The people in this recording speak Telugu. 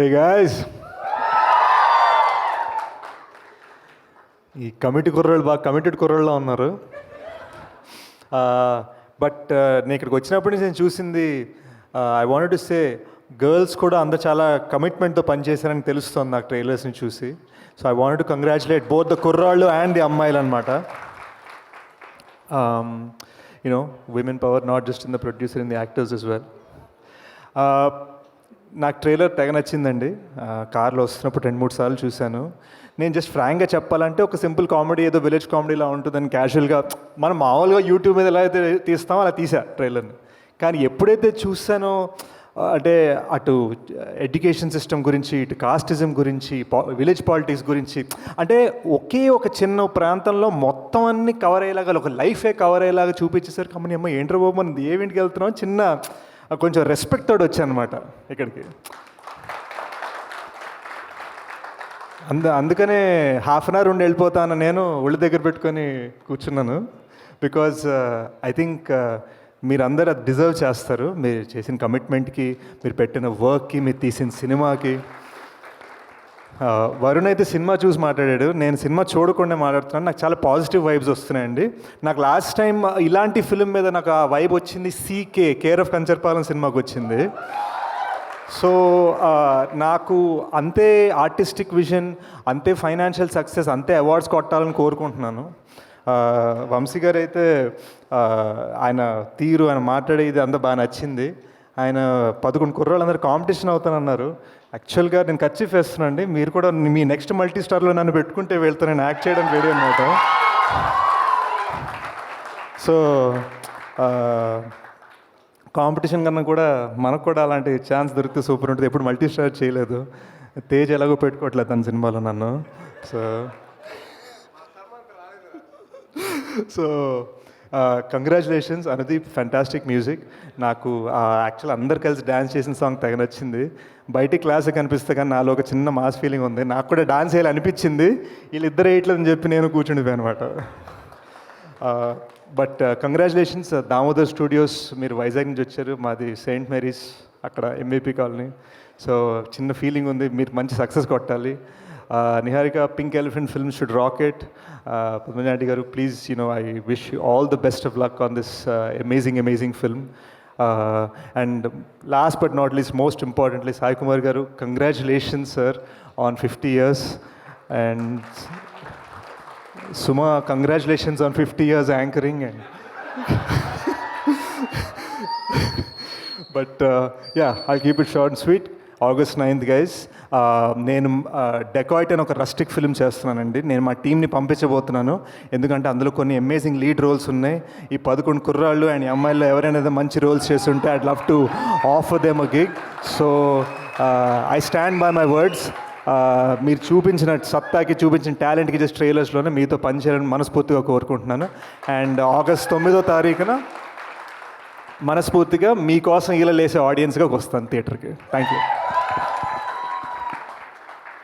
ఏ గాయ్స్, ఈ కమిటీ కుర్రోళ్ళు బాగా కమిటెడ్ కుర్రోళ్ళలో ఉన్నారు. బట్ నేను ఇక్కడికి వచ్చినప్పటి నుంచి నేను చూసింది, I wanted to say girls కూడా అందరు చాలా కమిట్మెంట్తో పనిచేశారని తెలుస్తుంది నాకు ట్రైలర్స్ని చూసి. So I wanted to congratulate both the కుర్రాళ్ళు అండ్ ది అమ్మాయిలు అనమాట. You know, women power not just in the producer, in the actors as well. నాకు ట్రైలర్ తెగ నచ్చిందండి. కార్లో వస్తున్నప్పుడు 2-3 సార్లు చూశాను. నేను జస్ట్ ఫ్రాంక్గా చెప్పాలంటే ఒక సింపుల్ కామెడీ, ఏదో విలేజ్ కామెడీలా ఉంటుందని క్యాజువల్గా మనం మామూలుగా యూట్యూబ్ మీద ఎలా అయితే తీస్తామో అలా తీసా ట్రైలర్ని. కానీ ఎప్పుడైతే చూసానో, అంటే అటు ఎడ్యుకేషన్ సిస్టమ్ గురించి, ఇటు కాస్టిజం గురించి, విలేజ్ పాలిటిక్స్ గురించి, అంటే ఒకే ఒక చిన్న ప్రాంతంలో మొత్తం అన్ని కవర్ అయ్యేలాగా, ఒక లైఫే కవర్ అయ్యేలాగా చూపించేసరికి అమ్మని అమ్మ ఏంట్రా బాబు మనం ఏమింటికి వెళ్తున్నాం, చిన్న కొంచెం రెస్పెక్ట్ తోడు వచ్చానమాట ఇక్కడికి. అందుకనే హాఫ్ అన్ అవర్ ఉండి వెళ్ళిపోతాను నేను ఒళ్ళు దగ్గర పెట్టుకొని కూర్చున్నాను. బికాజ్ ఐ థింక్ మీరందరూ అది డిజర్వ్ చేస్తారు. మీరు చేసిన కమిట్మెంట్కి, మీరు పెట్టిన వర్క్కి, మీరు తీసిన సినిమాకి. వరుణ్ అయితే సినిమా చూసి మాట్లాడాడు, నేను సినిమా చూడకుండా మాట్లాడుతున్నాను. నాకు చాలా పాజిటివ్ వైబ్స్ వస్తున్నాయండి. నాకు లాస్ట్ టైం ఇలాంటి ఫిల్మ్ మీద నాకు ఆ వైబ్ వచ్చింది సీకే, కేర్ ఆఫ్ కంచర్పాలెం సినిమాకి వచ్చింది. సో నాకు అంతే ఆర్టిస్టిక్ విజన్, అంతే ఫైనాన్షియల్ సక్సెస్, అంతే అవార్డ్స్ కొట్టాలని కోరుకుంటున్నాను. వంశీ గారు అయితే ఆయన తీరు, ఆయన మాట్లాడేది అంతా బాగా నచ్చింది. ఆయన 11 కుర్రోళ్ళందరూ కాంపిటీషన్ అవుతానన్నారు. యాక్చువల్గా నేను కర్చీఫ్ వేస్తున్నానండి, మీరు కూడా మీ నెక్స్ట్ మల్టీ స్టార్లో నన్ను పెట్టుకుంటే వెళ్తాను, నేను యాక్ట్ చేయడం రెడీ అనమాట. సో కాంపిటీషన్ కన్నా కూడా మనకు కూడా అలాంటి ఛాన్స్ దొరికితే సూపర్ ఉంటుంది. ఎప్పుడు మల్టీ స్టార్ చేయలేదు, తేజ్ ఎలాగో పెట్టుకోవట్లేదు తన సినిమాలో నన్ను. So congratulations Anudeep, fantastic music. నాకు యాక్చువల్ అందరు కలిసి డ్యాన్స్ చేసిన సాంగ్ తెగ నచ్చింది. బయటికి క్లాస్కి కనిపిస్తే కానీ నాలో ఒక చిన్న మాస్ ఫీలింగ్ ఉంది. నాకు కూడా డాన్స్ చేయాలి అనిపించింది, వీళ్ళిద్దరు వేయట్లేదని చెప్పి నేను కూర్చుండిపోయాను అనమాట. బట్ కంగ్రాచులేషన్స్ దామోదర్ స్టూడియోస్, మీరు వైజాగ్ నుంచి వచ్చారు, మాది సెయింట్ మేరీస్ అక్కడ ఎంవిపి కాలనీ. సో చిన్న ఫీలింగ్ ఉంది, మీరు మంచి సక్సెస్ కొట్టాలి. Niharika, pink elephant film should rocket. పద్మజాటి గారు, please, I wish you all the best of luck on this amazing film. And last but not least, most importantly, Sai Kumar గారు, congratulations sir on 50 years. And Suma, congratulations on 50 years anchoring. But yeah, I'll keep it short and sweet. August 9th, guys. నేను డెకాయిట్ అని ఒక రస్టిక్ ఫిల్మ్ చేస్తున్నానండి. నేను మా టీంని పంపించబోతున్నాను, ఎందుకంటే అందులో కొన్ని అమేజింగ్ లీడ్ రోల్స్ ఉన్నాయి. ఈ 11 కుర్రాళ్ళు అండ్ ఈ అమ్మాయిల్లో ఎవరైనా మంచి రోల్స్ చేస్తుంటే I'd love to offer them a gig. So I stand by my words. మీరు చూపించిన సత్తాకి, చూపించిన టాలెంట్కి జస్ట్ ట్రైలర్స్లోనే మీతో పనిచేయాలని మనస్ఫూర్తిగా కోరుకుంటున్నాను. అండ్ August 9వ తారీఖున మనస్ఫూర్తిగా మీకోసం ఇలా లేసే ఆడియన్స్గా వస్తాను థియేటర్కి. Thank you.